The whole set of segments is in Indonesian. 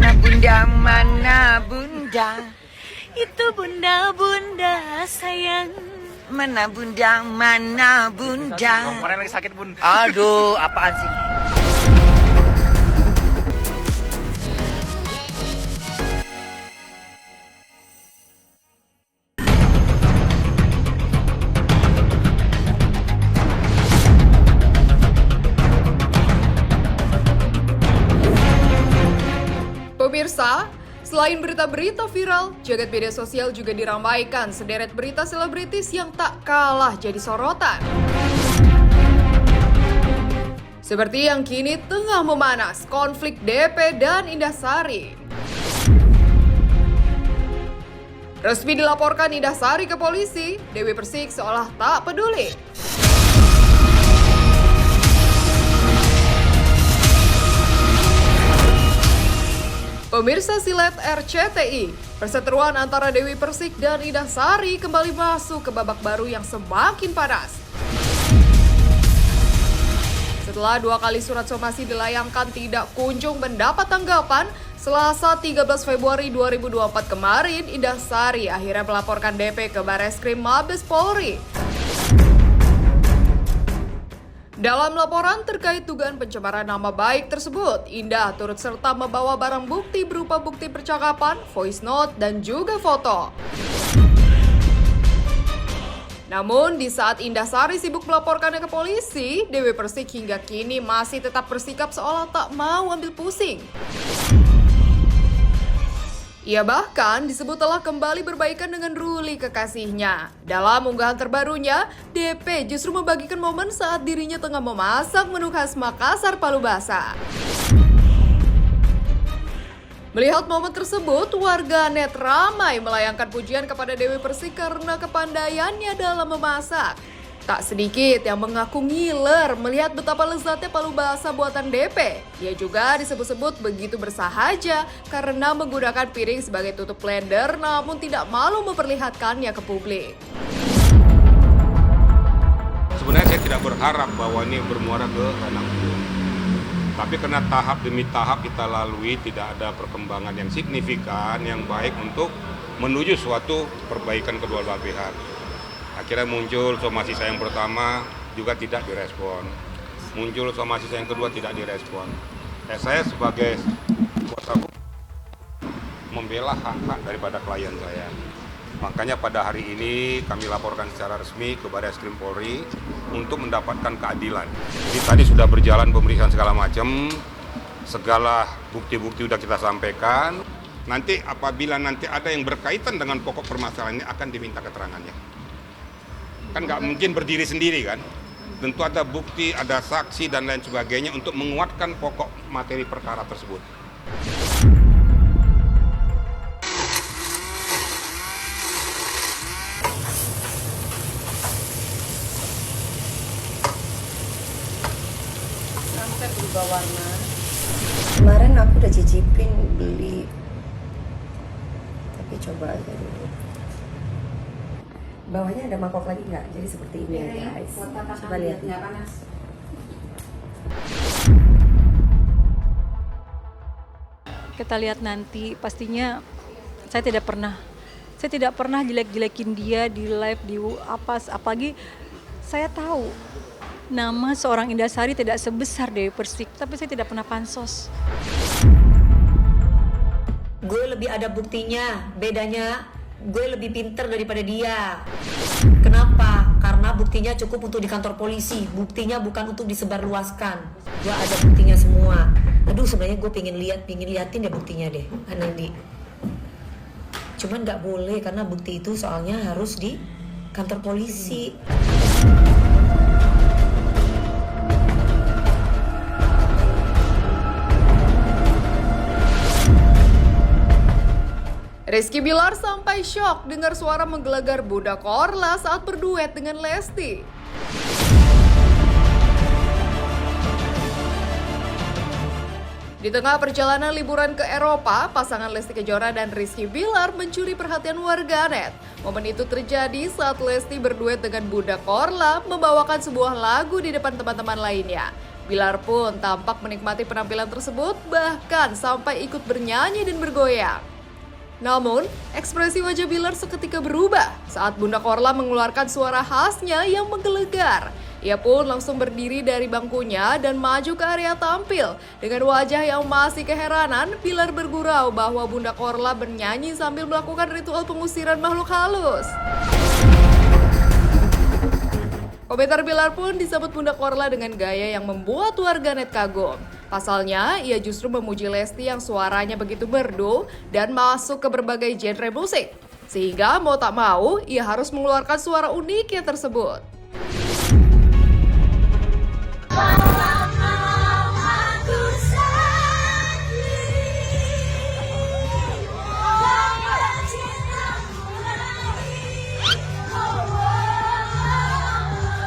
Mana bunda, itu bunda sayang. Mana bunda. Kemarin lagi sakit bun. Aduh, apaan sih? Pemirsa, selain berita-berita viral, jagat media sosial juga diramaikan sederet berita selebritis yang tak kalah jadi sorotan. Seperti yang kini tengah memanas konflik DP dan Indahsari. Resmi dilaporkan Indahsari ke polisi, Dewi Persik seolah tak peduli. Pemirsa silet RCTI, perseteruan antara Dewi Persik dan Indahsari kembali masuk ke babak baru yang semakin panas. Setelah 2 kali surat somasi dilayangkan tidak kunjung mendapat tanggapan, Selasa 13 Februari 2024 kemarin, Indahsari akhirnya melaporkan DP ke Bareskrim Mabes Polri. Dalam laporan terkait dugaan pencemaran nama baik tersebut, Indah turut serta membawa barang bukti berupa bukti percakapan, voice note, dan juga foto. Namun, di saat Indahsari sibuk melaporkannya ke polisi, Dewi Persik hingga kini masih tetap bersikap seolah tak mau ambil pusing. Ia bahkan disebut telah kembali berbaikan dengan Ruli kekasihnya. Dalam unggahan terbarunya, DP justru membagikan momen saat dirinya tengah memasak menu khas Makassar Palu Basah. Melihat momen tersebut, warganet ramai melayangkan pujian kepada Dewi Persik karena kepandaiannya dalam memasak. Tak sedikit yang mengaku ngiler melihat betapa lezatnya palu basah buatan DP. Ia juga disebut-sebut begitu bersahaja karena menggunakan piring sebagai tutup blender namun tidak malu memperlihatkannya ke publik. Sebenarnya saya tidak berharap bahwa ini bermuara ke ranah hukum. Tapi karena tahap demi tahap kita lalui tidak ada perkembangan yang signifikan, yang baik untuk menuju suatu perbaikan kedua belah pihak. Akhirnya muncul somasi saya yang pertama juga tidak direspon. Muncul somasi saya yang kedua tidak direspon. Saya sebagai kuasa hukum membela hak-hak daripada klien saya. Makanya pada hari ini kami laporkan secara resmi ke Bareskrim Polri untuk mendapatkan keadilan. Jadi tadi sudah berjalan pemeriksaan segala macam, segala bukti-bukti sudah kita sampaikan. Nanti apabila nanti ada yang berkaitan dengan pokok permasalahan ini akan diminta keterangannya. Kan nggak mungkin berdiri sendiri kan, tentu ada bukti, ada saksi dan lain sebagainya untuk menguatkan pokok materi perkara tersebut. Sampai berubah warna. Kemarin aku udah cicipin beli, tapi coba aja dulu. Bawahnya ada mangkok lagi nggak? Jadi seperti ini ya guys. Coba lihat. Kita lihat nanti, pastinya saya tidak pernah jelek-jelekin dia di live di apalagi saya tahu nama seorang Indahsari tidak sebesar Dewi Persik, tapi saya tidak pernah pansos. Gue lebih ada buktinya, bedanya gue lebih pinter daripada dia. Kenapa? Karena buktinya cukup untuk di kantor polisi. Buktinya bukan untuk disebarluaskan. Gue ada buktinya semua. Aduh, sebenarnya gue pengen liatin ya buktinya deh, Anandi. Cuman nggak boleh karena bukti itu soalnya harus di kantor polisi. Rizky Bilar sampai syok dengar suara menggelegar Bunda Korla saat berduet dengan Lesti. Di tengah perjalanan liburan ke Eropa, pasangan Lesti Kejora dan Rizky Bilar mencuri perhatian warganet. Momen itu terjadi saat Lesti berduet dengan Bunda Korla membawakan sebuah lagu di depan teman-teman lainnya. Bilar pun tampak menikmati penampilan tersebut, bahkan sampai ikut bernyanyi dan bergoyang. Namun, ekspresi wajah Bilar seketika berubah saat Bunda Korla mengeluarkan suara khasnya yang menggelegar. Ia pun langsung berdiri dari bangkunya dan maju ke area tampil. Dengan wajah yang masih keheranan, Bilar bergurau bahwa Bunda Korla bernyanyi sambil melakukan ritual pengusiran makhluk halus. Komentar Bilar pun disambut Bunda Korla dengan gaya yang membuat warganet kagum. Pasalnya, ia justru memuji Lesti yang suaranya begitu merdu dan masuk ke berbagai genre musik. Sehingga mau tak mau, ia harus mengeluarkan suara uniknya tersebut.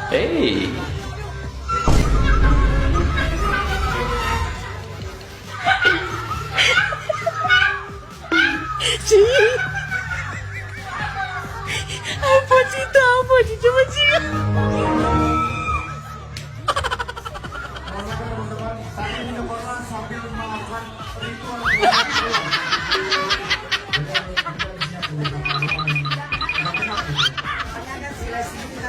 Hey. Apa cerita apa sih? Coba cerita.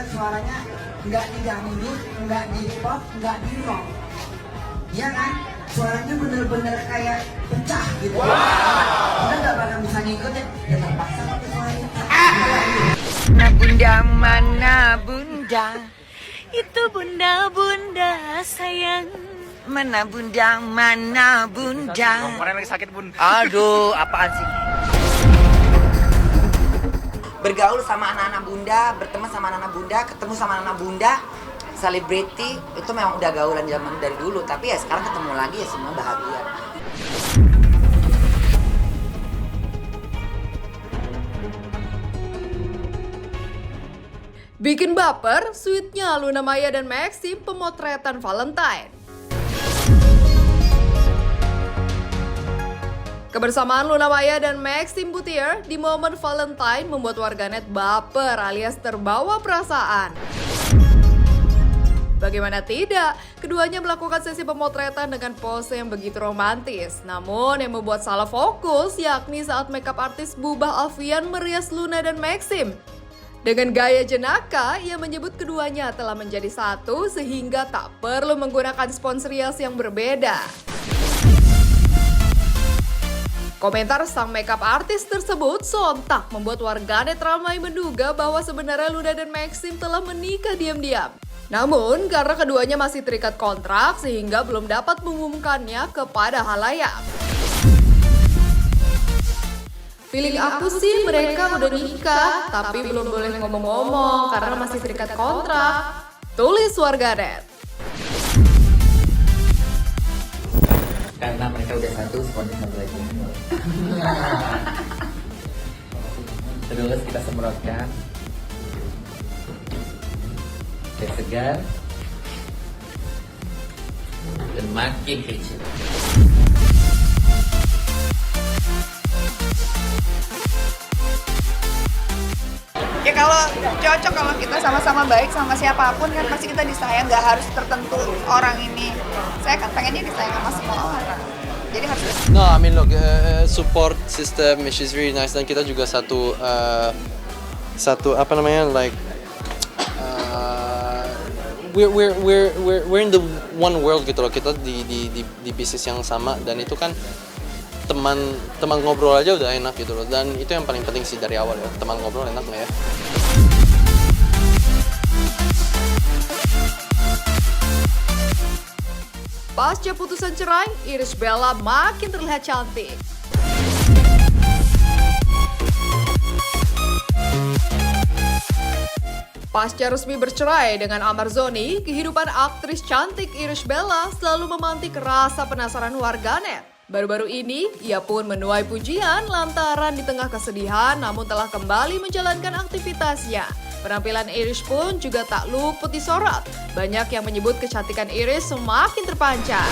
Suaranya nggak di dangdut, nggak di pop, nggak di rock, ya kan? Suaranya bener-bener kayak pecah gitu. Kita nggak bakal bisa ngikutin, ya terpaksa pakai suaranya. Mana bunda, mana bunda? Itu bunda sayang. Mana bunda, mana bunda? Kemarin lagi sakit bun. Aduh, apaan sih? Bergaul sama anak-anak bunda, berteman sama anak-anak bunda, ketemu sama anak-anak bunda, selebriti, itu memang udah gaulan zaman dari dulu. Tapi ya sekarang ketemu lagi ya semua bahagia. Bikin baper, sweetnya Luna Maya dan Maxim pemotretan Valentine. Kebersamaan Luna Maya dan Maxim Butier di momen Valentine membuat warganet baper alias terbawa perasaan. Bagaimana tidak, keduanya melakukan sesi pemotretan dengan pose yang begitu romantis. Namun yang membuat salah fokus yakni saat makeup artis Bubah Alfian merias Luna dan Maxim. Dengan gaya jenaka, ia menyebut keduanya telah menjadi satu sehingga tak perlu menggunakan spons rias yang berbeda. Komentar sang makeup artis tersebut sontak membuat warganet ramai menduga bahwa sebenarnya Luna dan Maxim telah menikah diam-diam. Namun, karena keduanya masih terikat kontrak sehingga belum dapat mengumumkannya kepada halayak. Feeling aku sih mereka udah nikah, tapi belum boleh ngomong-ngomong karena masih terikat kontrak. Tulis warganet. Karena mereka udah satu, spontan satu lagi. Terus kita semprotkan biar segar dan makin kecil. Ya kalau cocok, kalau kita sama-sama baik sama siapapun kan pasti kita disayang, nggak harus tertentu orang ini. Saya kan pengennya disayang sama semua orang. Jadi harus. No, I mean look, support system which is really nice, dan kita juga satu apa namanya, like we're in the one world gitu loh. Kita di bisnis yang sama, dan itu kan teman ngobrol aja udah enak gitu loh, dan itu yang paling penting sih dari awal ya, teman ngobrol enak nggak ya. Pasca putusan cerai, Irish Bella makin terlihat cantik. Pasca resmi bercerai dengan Amar Zoni, kehidupan aktris cantik Irish Bella selalu memantik rasa penasaran warganet. Baru-baru ini, ia pun menuai pujian lantaran di tengah kesedihan namun telah kembali menjalankan aktivitasnya. Penampilan Irish pun juga tak luput disorot. Banyak yang menyebut kecantikan Irish semakin terpancar.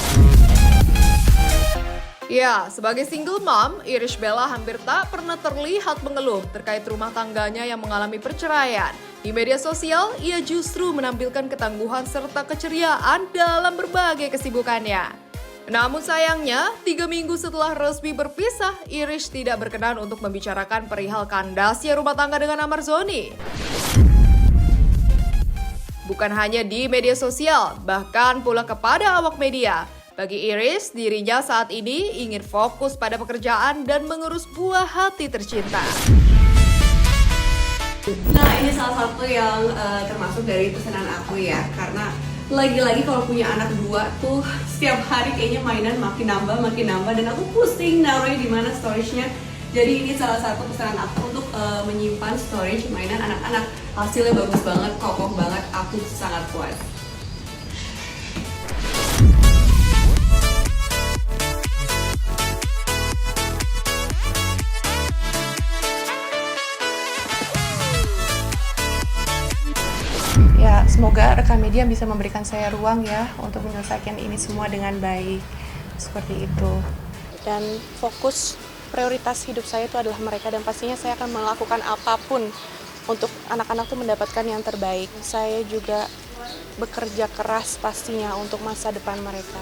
Ya, sebagai single mom, Irish Bella hampir tak pernah terlihat mengeluh terkait rumah tangganya yang mengalami perceraian. Di media sosial, ia justru menampilkan ketangguhan serta keceriaan dalam berbagai kesibukannya. Namun sayangnya, 3 minggu setelah resmi berpisah, Irish tidak berkenan untuk membicarakan perihal kandasnya rumah tangga dengan Amarzoni. Bukan hanya di media sosial, bahkan pula kepada awak media. Bagi Irish, dirinya saat ini ingin fokus pada pekerjaan dan mengurus buah hati tercinta. Nah, ini salah satu yang termasuk dari pesanan aku ya, karena lagi-lagi kalau punya anak 2 tuh setiap hari kayaknya mainan makin nambah dan aku pusing naruhnya di mana storage-nya. Jadi ini salah satu pesanan aku untuk menyimpan storage mainan anak-anak. Hasilnya bagus banget, kokoh banget, aku sangat puas. Ya, semoga rekan media bisa memberikan saya ruang ya untuk menyelesaikan ini semua dengan baik. Seperti itu. Dan fokus prioritas hidup saya itu adalah mereka, dan pastinya saya akan melakukan apapun untuk anak-anak itu mendapatkan yang terbaik. Saya juga bekerja keras pastinya untuk masa depan mereka.